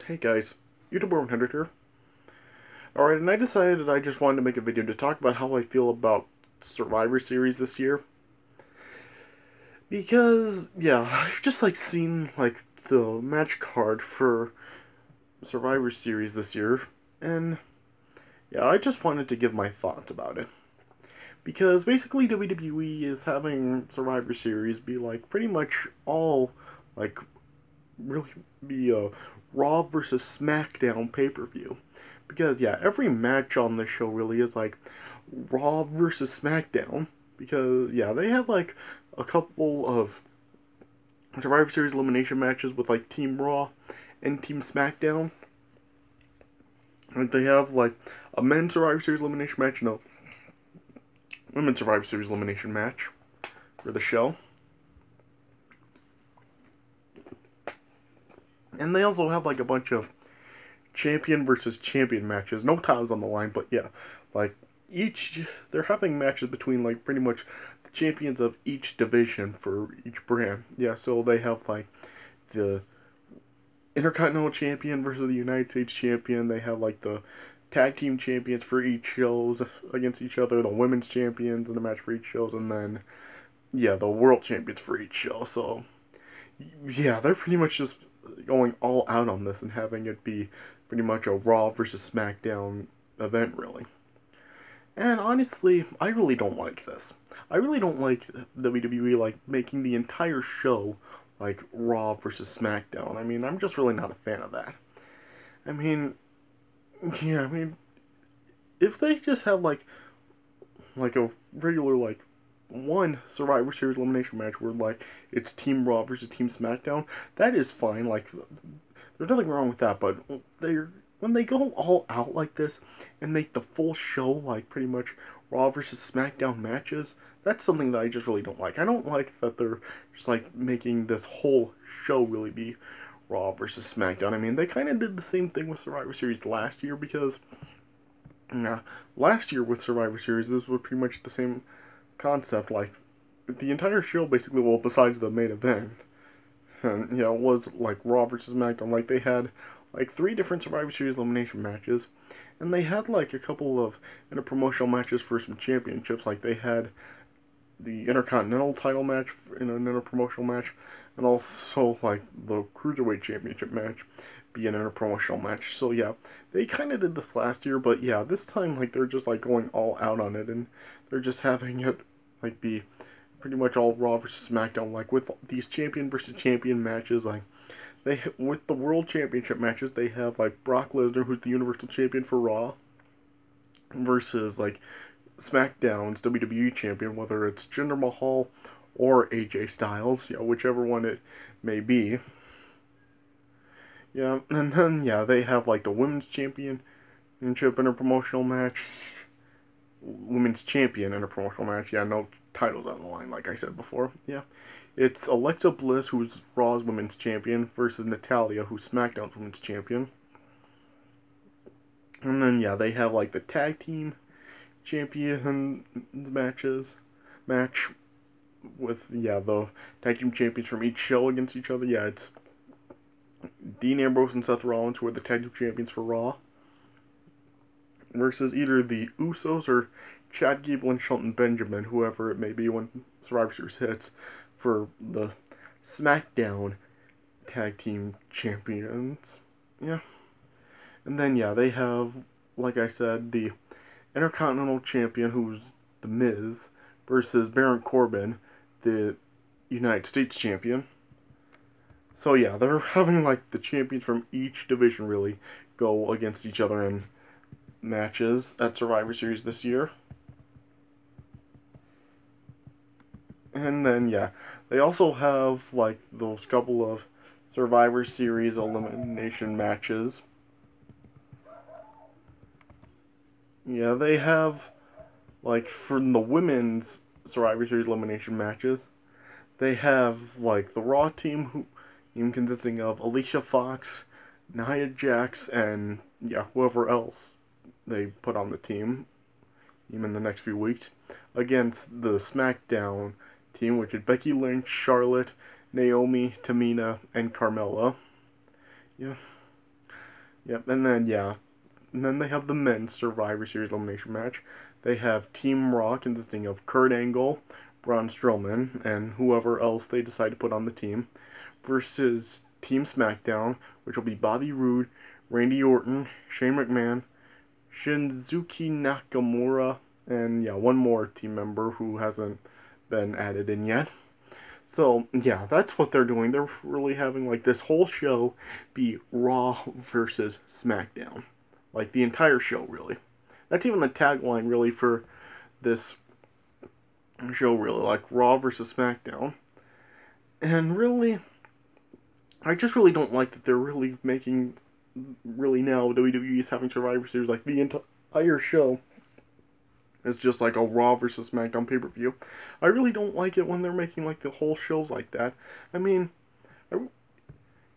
Hey guys, YouTuber 100 here. Alright, and I decided that I just wanted to make a video to talk about how I feel about Survivor Series this year. Because, yeah, I've just seen the match card for Survivor Series this year, and yeah, I just wanted to give my thoughts about it. Because basically WWE is having Survivor Series be pretty much all like really be a Raw versus SmackDown pay-per-view. Because yeah, every match on the show really is Raw versus SmackDown. Because yeah, they have a couple of Survivor Series elimination matches with Team Raw and Team SmackDown. They have a men's Survivor Series elimination match and a women's Survivor Series elimination match for the show. And they also have a bunch of champion versus champion matches. No titles on the line, but yeah, they're having matches between pretty much the champions of each division for each brand. Yeah, so they have the Intercontinental Champion versus the United States Champion. They have the tag team champions for each shows against each other, the women's champions in the match for each shows, and then yeah, the world champions for each show. So yeah, they're pretty much just going all out on this and having it be pretty much a Raw versus SmackDown event, really. And honestly, I really don't like this. I really don't like WWE making the entire show Raw versus SmackDown. I mean, I'm just really not a fan of that. I mean, yeah, I mean, if they just have a regular one Survivor Series elimination match where it's Team Raw versus Team SmackDown, that is fine. There's nothing wrong with that. But when they go all out like this and make the full show pretty much Raw versus SmackDown matches, that's something that I just really don't like. I don't like that they're just making this whole show really be Raw versus SmackDown. I mean, they kind of did the same thing with Survivor Series last year because last year with Survivor Series, this was pretty much the same concept. The entire show basically, well, besides the main event, and yeah, it was Raw versus SmackDown. They had three different Survivor Series elimination matches, and they had a couple of interpromotional matches for some championships. They had the Intercontinental title match in an interpromotional match, and also the Cruiserweight Championship match be an interpromotional match. So yeah, they kind of did this last year, but yeah, this time they're just going all out on it, and they're just having it be pretty much all Raw versus SmackDown, with these champion versus champion matches. With the World Championship matches, they have Brock Lesnar, who's the Universal Champion for Raw, versus SmackDown's WWE Champion, whether it's Jinder Mahal or AJ Styles, yeah, whichever one it may be. Yeah, and then yeah, they have the Women's Championship interpromotional match, Women's Champion interpromotional match. Yeah, no titles on the line, like I said before. Yeah, it's Alexa Bliss, who's Raw's Women's Champion, versus Natalya, who's SmackDown's Women's Champion. And then yeah, they have the tag team champion match with yeah, the tag team champions from each show against each other. Yeah, it's Dean Ambrose and Seth Rollins, who are the tag team champions for Raw, versus either the Usos or Chad Gable and Shelton Benjamin, whoever it may be when Survivor Series hits, for the SmackDown tag team champions. Yeah. And then yeah, they have, like I said, the Intercontinental Champion, who's The Miz, versus Baron Corbin, the United States Champion. So yeah, they're having the champions from each division really go against each other in matches at Survivor Series this year. And then yeah, they also have those couple of Survivor Series elimination matches. Yeah, they have from the women's Survivor Series elimination matches, they have the Raw team consisting of Alicia Fox, Nia Jax, and yeah, whoever else they put on the team in the next few weeks, against the SmackDown team, which is Becky Lynch, Charlotte, Naomi, Tamina, and Carmella. Yeah. Yep, and then yeah, and then they have the men's Survivor Series elimination match. They have Team Raw consisting of Kurt Angle, Braun Strowman, and whoever else they decide to put on the team, versus Team SmackDown, which will be Bobby Roode, Randy Orton, Shane McMahon, Shinsuke Nakamura, and yeah, one more team member who hasn't been added in yet. So yeah, that's what they're doing. They're really having like this whole show be Raw versus SmackDown, like the entire show really. That's even the tagline really for this show really, like Raw versus SmackDown. And really, I just really don't like that they're really making really now WWE is having Survivor Series like the entire show is just like a Raw versus SmackDown pay per view. I really don't like it when they're making like the whole shows like that. I mean,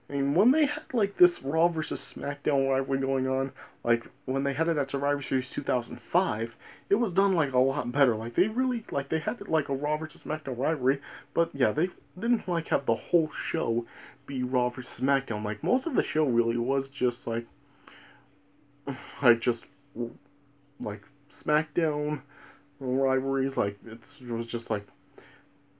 when they had like this Raw versus SmackDown rivalry going on, like when they had it at Survivor Series 2005, it was done like a lot better. Like they really like they had it like a Raw versus SmackDown rivalry, but yeah, they didn't like have the whole show be Raw versus SmackDown. Like most of the show really was just like just like SmackDown rivalries. Like it was just like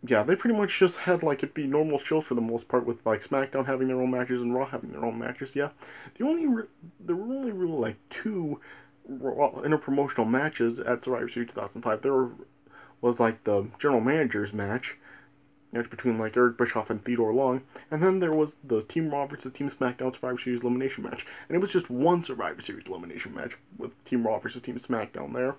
yeah, they pretty much just had like it be normal shows for the most part, with like SmackDown having their own matches and Raw having their own matches. Yeah, there were only really like two Raw interpromotional matches at Survivor Series 2005. There was like the General Managers match between like Eric Bischoff and Theodore Long, and then there was the Team Raw versus Team SmackDown Survivor Series elimination match, and it was just one Survivor Series elimination match with Team Raw versus Team SmackDown there.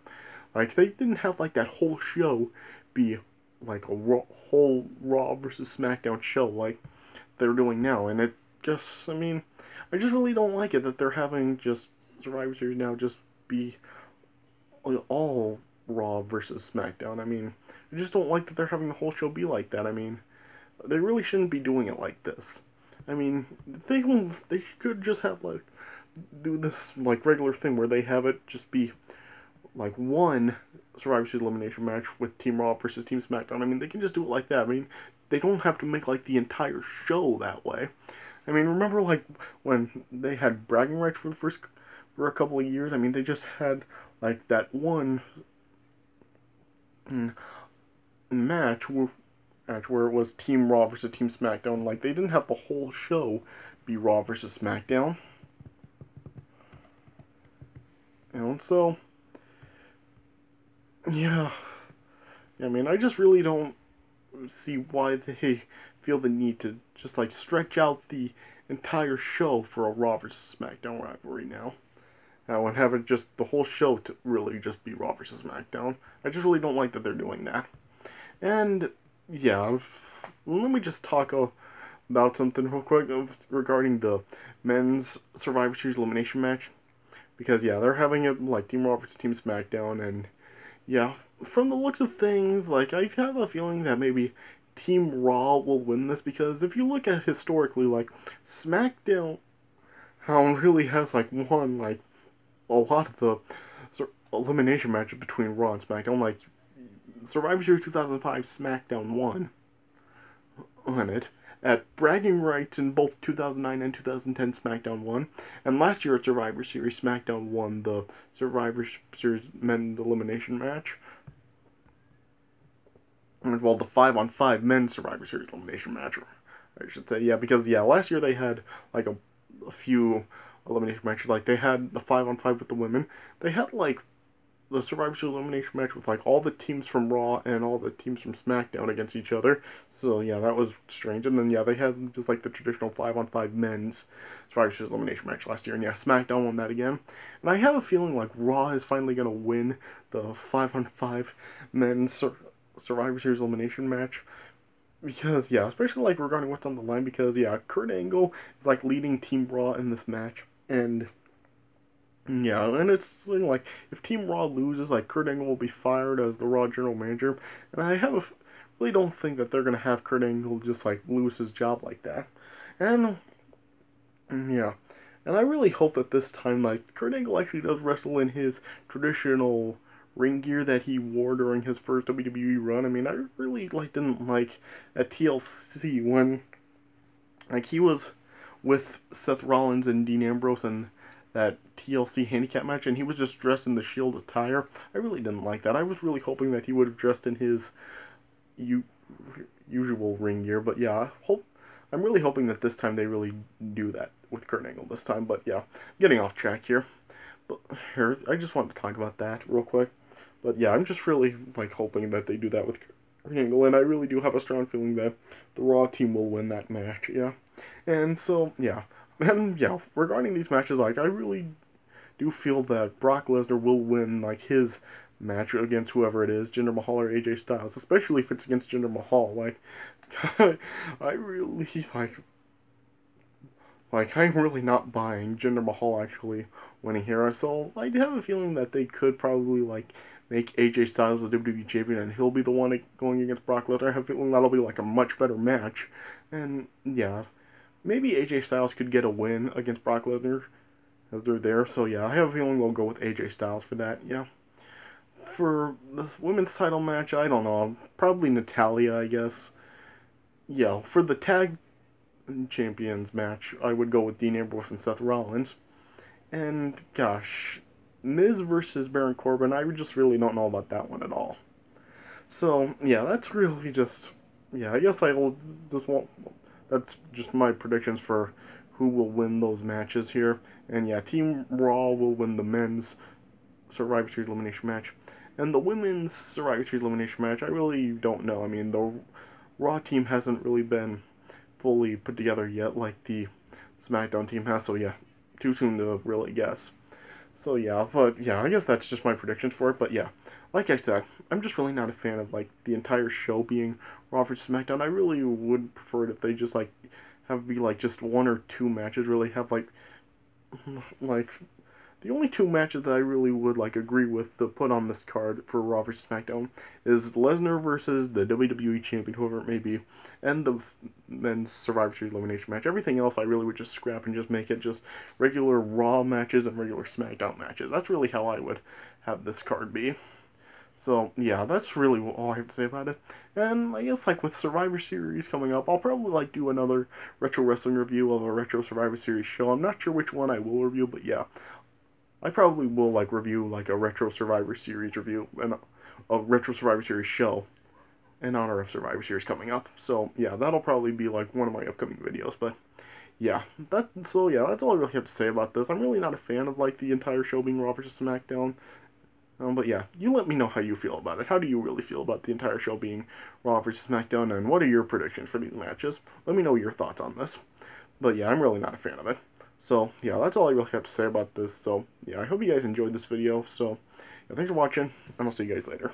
Like they didn't have like that whole show be like a whole Raw versus SmackDown show like they're doing now, and it just, I mean, I just really don't like it that they're having just Survivor Series now just be all Raw versus SmackDown. I mean, I just don't like that they're having the whole show be like that. I mean, they really shouldn't be doing it like this. I mean, they could just have like do this like regular thing where they have it just be like one Survivor Series elimination match with Team Raw versus Team SmackDown. I mean, they can just do it like that. I mean, they don't have to make like the entire show that way. I mean, remember like when they had bragging rights for a couple of years? I mean, they just had like that one match where it was Team Raw versus Team SmackDown. Like they didn't have the whole show be Raw versus SmackDown. So yeah, I mean, I just really don't see why they feel the need to just like stretch out the entire show for a Raw versus SmackDown rivalry now. And have it just the whole show to really just be Raw versus SmackDown. I just really don't like that they're doing that. And yeah, let me just talk about something real quick regarding the men's Survivor Series elimination match. Because yeah, they're having it like Team Raw versus Team SmackDown, and yeah, from the looks of things, like I have a feeling that maybe Team Raw will win this, because if you look at historically, like SmackDown really has like won like a lot of the elimination matches between Raw and SmackDown. Like Survivor Series 2005, SmackDown won on it. At bragging rights in both 2009 and 2010, SmackDown won. And last year at Survivor Series, SmackDown won the Survivor Series men's elimination match. Well, the 5-on-5 men's Survivor Series elimination match, I should say. Yeah, because yeah, last year they had like a few elimination matches. Like they had the 5-on-5 with the women. They had like the Survivor Series elimination match with like all the teams from Raw and all the teams from SmackDown against each other. So yeah, that was strange. And then yeah, they had just like the traditional 5-on-5 men's Survivor Series elimination match last year. And yeah, SmackDown won that again. And I have a feeling like Raw is finally gonna win the 5-on-5 men's Survivor Series elimination match. Because yeah, especially like regarding what's on the line. Because yeah, Kurt Angle is like leading Team Raw in this match, and yeah, and it's like if Team Raw loses, like Kurt Angle will be fired as the Raw general manager, and really don't think that they're gonna have Kurt Angle just like lose his job like that, and yeah, and I really hope that this time like Kurt Angle actually does wrestle in his traditional ring gear that he wore during his first WWE run. I mean, I really like didn't like at TLC when like he was with Seth Rollins and Dean Ambrose, and that TLC handicap match, and he was just dressed in the Shield attire. I really didn't like that. I was really hoping that he would have dressed in his usual ring gear, but yeah, I'm really hoping that this time they really do that with Kurt Angle this time. But yeah, getting off track here. But here, I just wanted to talk about that real quick. But yeah, I'm just really like hoping that they do that with Kurt Angle, and I really do have a strong feeling that the Raw team will win that match. Yeah, and so yeah, and yeah, regarding these matches, like I really do feel that Brock Lesnar will win like his match against whoever it is, Jinder Mahal or AJ Styles, especially if it's against Jinder Mahal. Like, I really like I'm really not buying Jinder Mahal actually winning here. So I have a feeling that they could probably like make AJ Styles the WWE champion and he'll be the one going against Brock Lesnar. I have a feeling that'll be like a much better match. And yeah, maybe AJ Styles could get a win against Brock Lesnar as they're there. So yeah, I have a feeling they'll go with AJ Styles for that. Yeah. For this women's title match, I don't know. Probably Natalya, I guess. Yeah, for the tag champions match, I would go with Dean Ambrose and Seth Rollins. And gosh, Miz versus Baron Corbin, I just really don't know about that one at all. So yeah, that's really just I guess I will just won't. That's just my predictions for who will win those matches here. And yeah, Team Raw will win the men's Survivor Series elimination match. And the women's Survivor Series elimination match, I really don't know. I mean, the Raw team hasn't really been fully put together yet like the SmackDown team has, so yeah, too soon to really guess. So yeah, but yeah, I guess that's just my predictions for it, but yeah, like I said, I'm just really not a fan of like the entire show being Raw vs. SmackDown. I really would prefer it if they just like have be like just one or two matches, really have like the only two matches that I really would like agree with to put on this card for Raw vs. SmackDown is Lesnar versus the WWE Champion, whoever it may be, and the men's Survivor Series elimination match. Everything else I really would just scrap and just make it just regular Raw matches and regular SmackDown matches. That's really how I would have this card be. So yeah, that's really all I have to say about it. And I guess like with Survivor Series coming up, I'll probably like do another retro wrestling review of a retro Survivor Series show. I'm not sure which one I will review, but yeah, I probably will like review like a retro Survivor Series review and a retro Survivor Series show in honor of Survivor Series coming up. So yeah, that'll probably be like one of my upcoming videos. But yeah, that's all I really have to say about this. I'm really not a fan of like the entire show being Raw vs. SmackDown. But yeah, you let me know how you feel about it. How do you really feel about the entire show being Raw vs. SmackDown, and what are your predictions for these matches? Let me know your thoughts on this. But yeah, I'm really not a fan of it. So yeah, that's all I really have to say about this. So yeah, I hope you guys enjoyed this video. So yeah, thanks for watching, and I'll see you guys later.